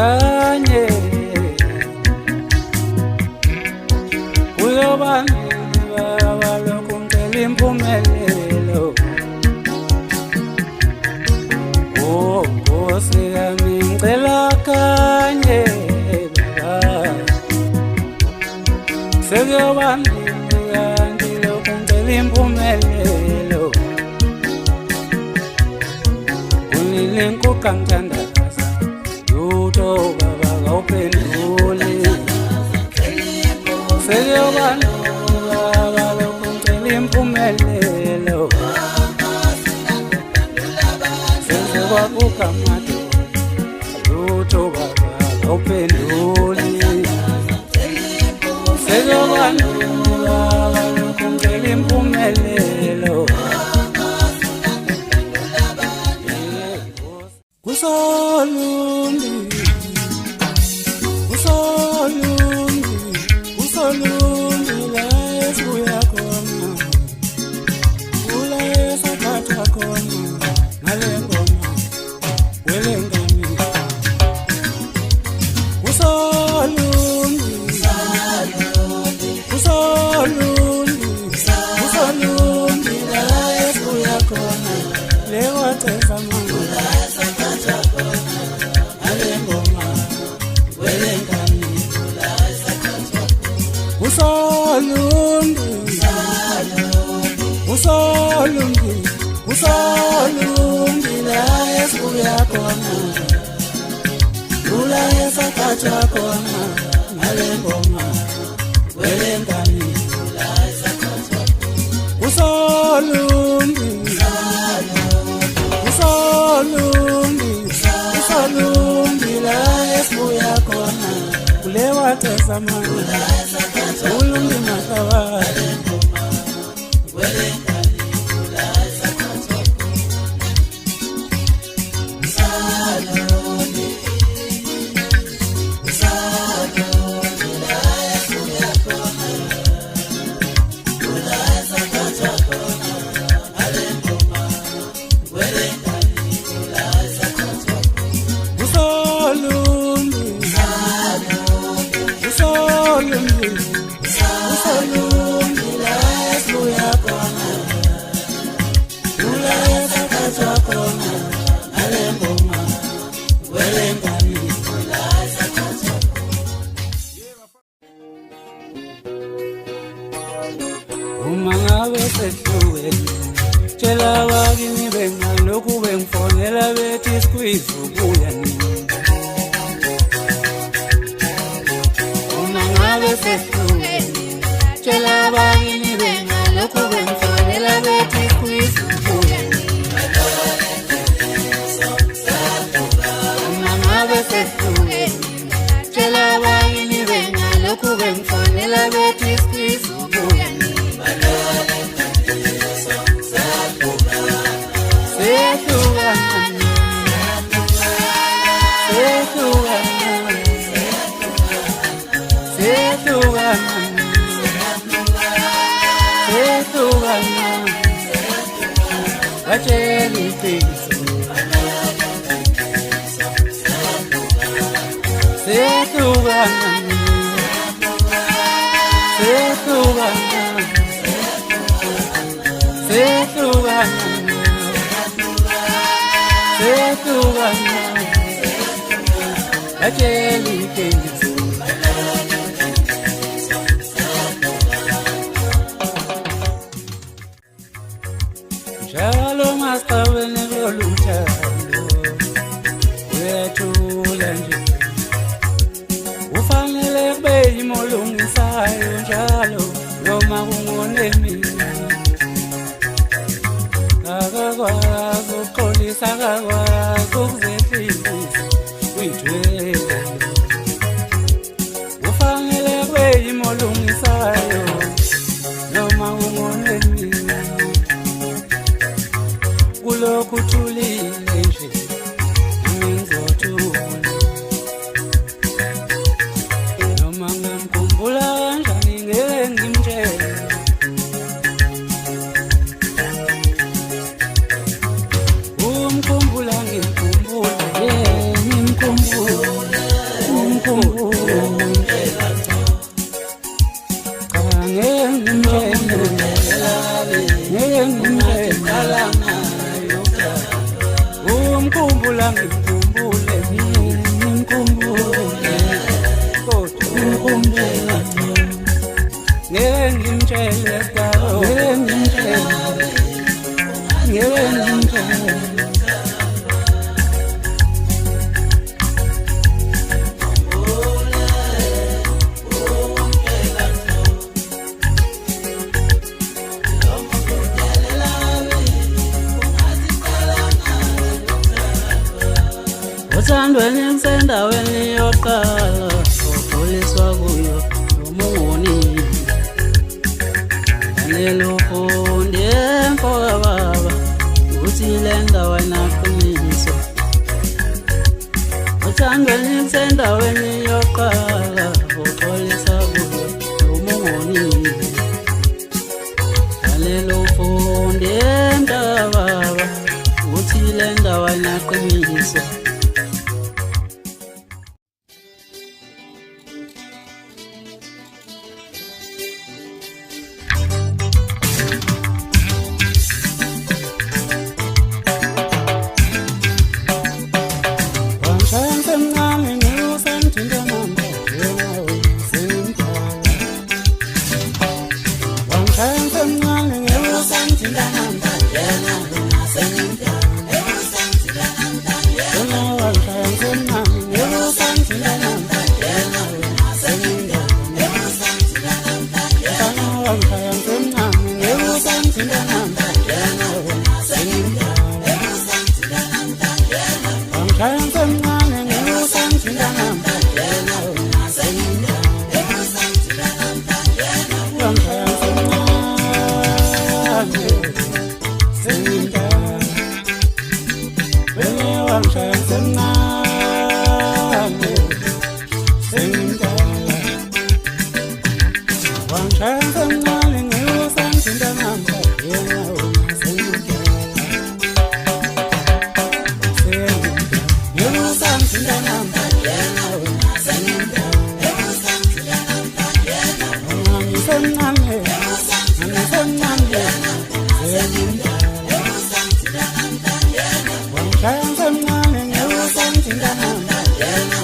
kanye uyobani baba lokhu ngicela impumelelo. Oh Nkosi yami ngicela kanye baba sekuyobani kanti lokhu ngicela impumelelo. Ungilinko kangithandaza lutho baba kawuphenduli sekuyobani baba lokhu ngicela impumelelo. Sensekwabuka amadoda lutho baba kawuphenduli sekuyobani baba lokhu ngicela impumelelo. Usolundi, usolundi, usolundi la esibuya khona, ula esathathwa khona ngale ngoma welengane. Usolundi, usolundi, usolundi la esibuya khona lewa tesa mama. Usolundi, usolundi la esibuya khona, ula esathathwa khona ngale ngoma welengane. Usolundi, usolundi, usolundi la esibuya khona kulewa tesa mama ulundi makabali. Umangabe sehlweni tshela bakini bengalokhu bengifonela bethi squeeze ubuya nini. Umangabe sehlweni tshela bakini bengalokhu bengifonela bethi squeeze ubuya nini. Umangabe sehlweni tshela bakini bengalokhu bengifonela bethi squeeze ubuya nini. Njalo masabene ngoluthando uyethula nje ufanele kube yimolungisayo njalo noma kungone mina akakwazi ukuxolisa akakwazi ukuzehlisa uyithwele ufanele kube yimolungisayo noma kungone mina kulokhu thulile nje ngizothula noma ngamkhumbula kanjani ngeke ngimtshele umkhumbula Othandweni ngisendaweni yokuqala ukhuliswa kuyo nomungoni Lelo fundi emfoka baba ukuthi le ndawo ayinaqiniso Othandweni ngisendaweni yokuqala ukhuliswa kuyo nomungoni Lelo fundi emfoka baba ukuthi le ndawo ayinaqiniso Yeah.